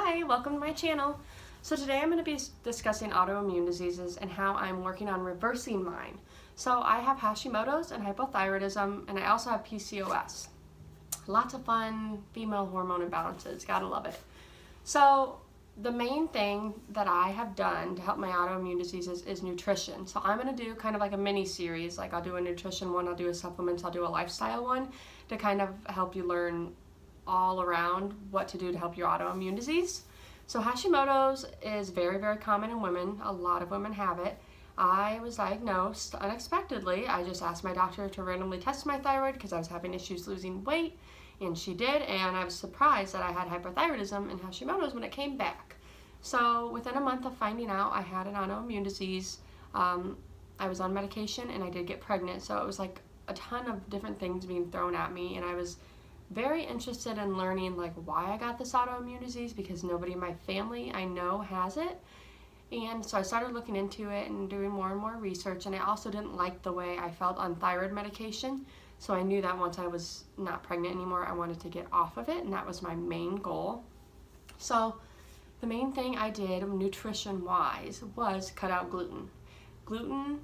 Hi, welcome to my channel. So today I'm going to be discussing autoimmune diseases and how I'm working on reversing mine. So I have Hashimotos and hypothyroidism, and I also have PCOS. Lots of fun female hormone imbalances, gotta love it. So the main thing that I have done to help my autoimmune diseases is nutrition. So I'm going to do kind of like a mini series, like I'll do a nutrition one, I'll do a supplements, I'll do a lifestyle one to kind of help you learn all around what to do to help your autoimmune disease. So Hashimoto's is very, very common in women. A lot of women have it. I was diagnosed unexpectedly. I just asked my doctor to randomly test my thyroid because I was having issues losing weight, and she did, and I was surprised that I had hypothyroidism and Hashimoto's when it came back. So within a month of finding out I had an autoimmune disease, I was on medication and I did get pregnant. So it was like a ton of different things being thrown at me, and I was very interested in learning like why I got this autoimmune disease because nobody in my family I know has it. And so I started looking into it and doing more and more research, and I also didn't like the way I felt on thyroid medication. So I knew that once I was not pregnant anymore, I wanted to get off of it, and that was my main goal. So the main thing I did nutrition-wise was cut out gluten. Gluten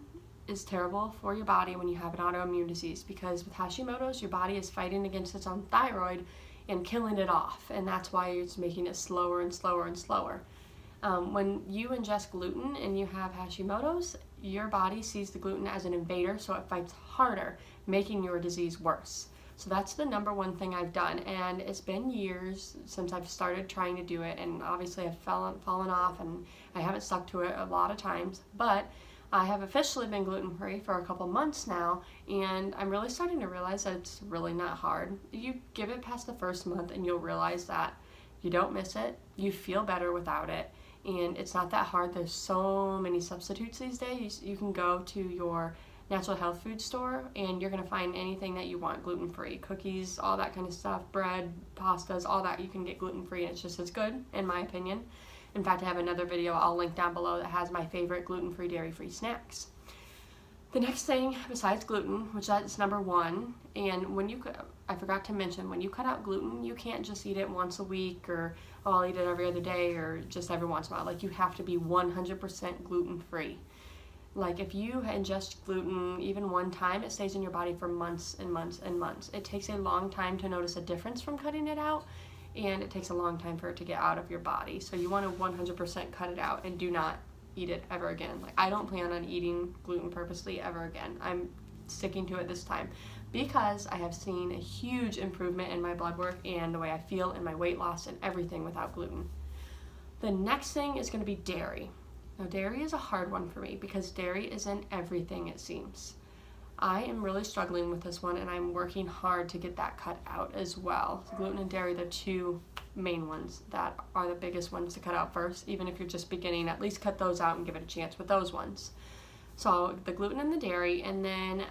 is terrible for your body when you have an autoimmune disease because with Hashimoto's, your body is fighting against its own thyroid and killing it off, and that's why it's making it slower and slower and slower. When you ingest gluten and you have Hashimoto's, your body sees the gluten as an invader, so it fights harder, making your disease worse. So that's the number one thing I've done, and it's been years since I've started trying to do it, and obviously I've fallen off and I haven't stuck to it a lot of times, but I have officially been gluten-free for a couple months now, and I'm really starting to realize that it's really not hard. You give it past the first month and you'll realize that you don't miss it, you feel better without it, and it's not that hard. There's so many substitutes these days. You can go to your natural health food store and you're going to find anything that you want gluten-free. Cookies, all that kind of stuff, bread, pastas, all that you can get gluten-free, and it's just as good in my opinion. In fact, I have another video I'll link down below that has my favorite gluten-free, dairy-free snacks. The next thing besides gluten, which that's number one, and I forgot to mention, when you cut out gluten, you can't just eat it once a week or I'll eat it every other day or just every once in a while. Like, you have to be 100% gluten-free. Like, if you ingest gluten even one time, it stays in your body for months and months and months. It takes a long time to notice a difference from cutting it out, and it takes a long time for it to get out of your body. So you want to 100% cut it out and do not eat it ever again. Like, I don't plan on eating gluten purposely ever again. I'm sticking to it this time because I have seen a huge improvement in my blood work and the way I feel and my weight loss and everything without gluten. The next thing is going to be dairy. Now, dairy is a hard one for me because dairy is in everything, it seems. I am really struggling with this one, and I'm working hard to get that cut out as well. So gluten and dairy, the two main ones that are the biggest ones to cut out first. Even if you're just beginning, at least cut those out and give it a chance with those ones. So the gluten and the dairy, and then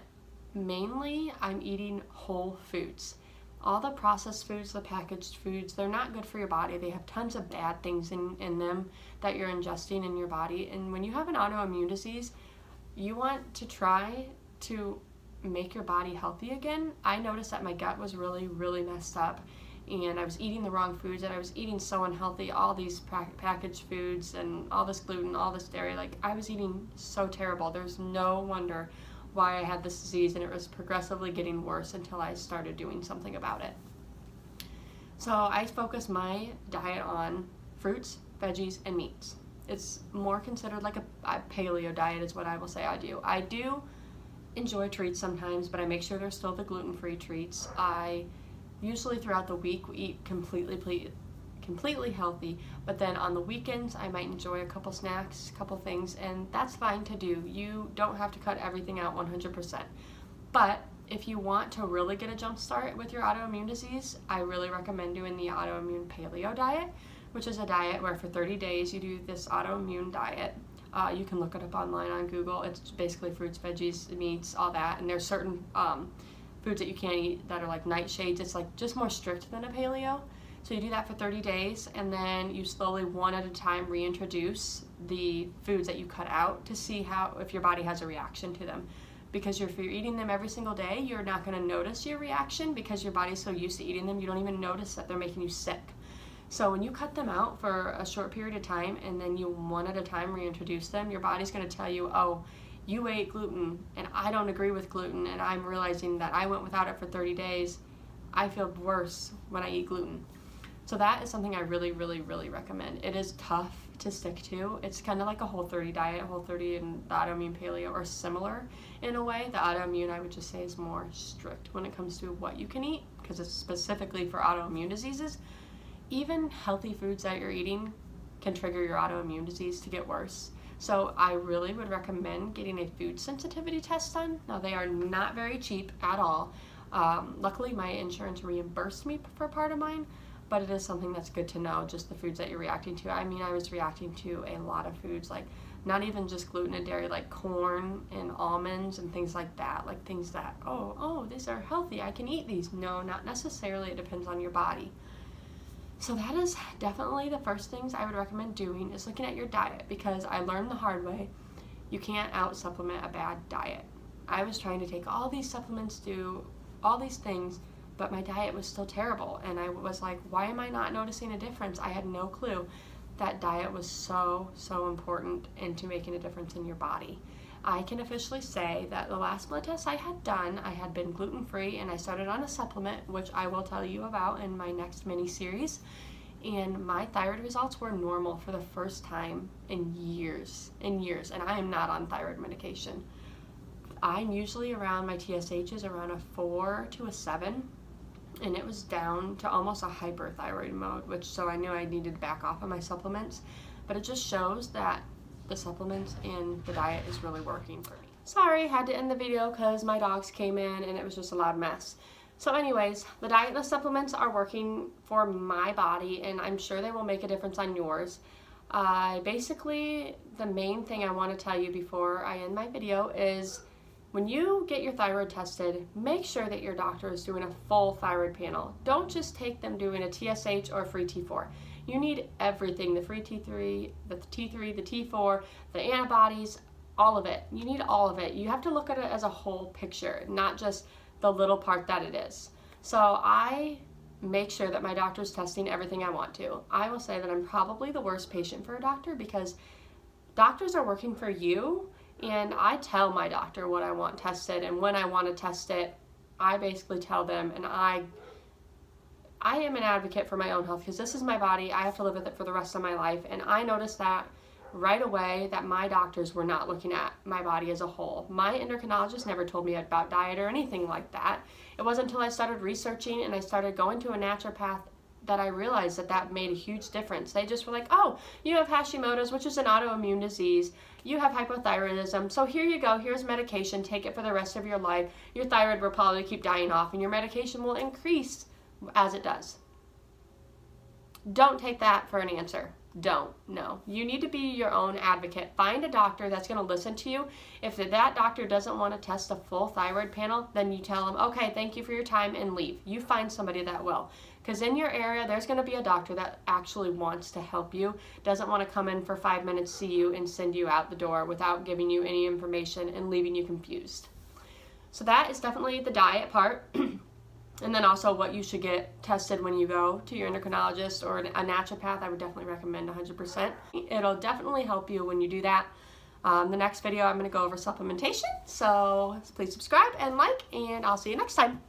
mainly I'm eating whole foods. All the processed foods, the packaged foods, they're not good for your body. They have tons of bad things in them that you're ingesting in your body. And when you have an autoimmune disease, you want to try to make your body healthy again. I noticed that my gut was really, really messed up, and I was eating the wrong foods, and I was eating so unhealthy, all these packaged foods and all this gluten, all this dairy. Like, I was eating so terrible. There's no wonder why I had this disease, and it was progressively getting worse until I started doing something about it. So I focus my diet on fruits, veggies, and meats. It's more considered like a paleo diet is what I will say I do. I do enjoy treats sometimes, but I make sure they're still the gluten-free treats. I usually throughout the week eat completely healthy, but then on the weekends I might enjoy a couple snacks, couple things, and that's fine to do. You don't have to cut everything out 100%. But if you want to really get a jump start with your autoimmune disease, I really recommend doing the autoimmune paleo diet, which is a diet where for 30 days you do this autoimmune diet. You can look it up online on Google. It's basically fruits, veggies, meats, all that. And there's certain foods that you can't eat that are like nightshades. It's like just more strict than a paleo. So you do that for 30 days, and then you slowly, one at a time, reintroduce the foods that you cut out to see if your body has a reaction to them. Because if you're eating them every single day, you're not going to notice your reaction because your body's so used to eating them, you don't even notice that they're making you sick. So when you cut them out for a short period of time and then you one at a time reintroduce them, your body's going to tell you, oh, you ate gluten and I don't agree with gluten, and I'm realizing that I went without it for 30 days. I feel worse when I eat gluten. So that is something I really, really, really recommend. It is tough to stick to. It's kind of like a Whole30 diet. Whole30 and the Autoimmune Paleo are similar in a way. The Autoimmune, I would just say, is more strict when it comes to what you can eat, because it's specifically for autoimmune diseases. Even healthy foods that you're eating can trigger your autoimmune disease to get worse. So I really would recommend getting a food sensitivity test done. Now, they are not very cheap at all. Luckily, my insurance reimbursed me for part of mine, but it is something that's good to know, just the foods that you're reacting to. I mean, I was reacting to a lot of foods, like not even just gluten and dairy, like corn and almonds and things like that, like things that, oh, these are healthy, I can eat these. No, not necessarily. It depends on your body. So that is definitely the first things I would recommend doing, is looking at your diet, because I learned the hard way, you can't out-supplement a bad diet. I was trying to take all these supplements, do all these things, but my diet was still terrible, and I was like, why am I not noticing a difference? I had no clue that diet was so important into making a difference in your body. I can officially say that the last blood test I had done, I had been gluten-free, and I started on a supplement, which I will tell you about in my next mini-series, and my thyroid results were normal for the first time in years, and I am not on thyroid medication. I'm usually around, my TSH is around a 4 to a 7, and it was down to almost a hyperthyroid mode, so I knew I needed to back off on my supplements, but it just shows that the supplements and the diet is really working for me. Sorry, had to end the video because my dogs came in and it was just a loud mess. So anyways, the diet and the supplements are working for my body, and I'm sure they will make a difference on yours. Basically, the main thing I want to tell you before I end my video is, when you get your thyroid tested, make sure that your doctor is doing a full thyroid panel. Don't just take them doing a TSH or a free T4. You need everything, the free T3, the T3, the T4, the antibodies, all of it. You need all of it. You have to look at it as a whole picture, not just the little part that it is. So I make sure that my doctor's testing everything I want to. I will say that I'm probably the worst patient for a doctor, because doctors are working for you, and I tell my doctor what I want tested, and when I want to test it, I basically tell them, and I am an advocate for my own health, because this is my body. I have to live with it for the rest of my life, and I noticed that right away that my doctors were not looking at my body as a whole. My endocrinologist never told me about diet or anything like that. It wasn't until I started researching and I started going to a naturopath that I realized that that made a huge difference. They just were like, oh, you have Hashimotos, which is an autoimmune disease. You have hypothyroidism, so here you go, here's medication, take it for the rest of your life. Your thyroid will probably keep dying off, and your medication will increase as it does. Don't take that for an answer. Don't. No. You need to be your own advocate. Find a doctor that's going to listen to you. If that doctor doesn't want to test a full thyroid panel, then you tell them, okay, thank you for your time, and leave. You find somebody that will. Because in your area, there's going to be a doctor that actually wants to help you, doesn't want to come in for 5 minutes, see you, and send you out the door without giving you any information and leaving you confused. So that is definitely the diet part. And then also what you should get tested when you go to your endocrinologist or a naturopath, I would definitely recommend 100%. It'll definitely help you when you do that. The next video, I'm going to go over supplementation. So please subscribe and like, and I'll see you next time.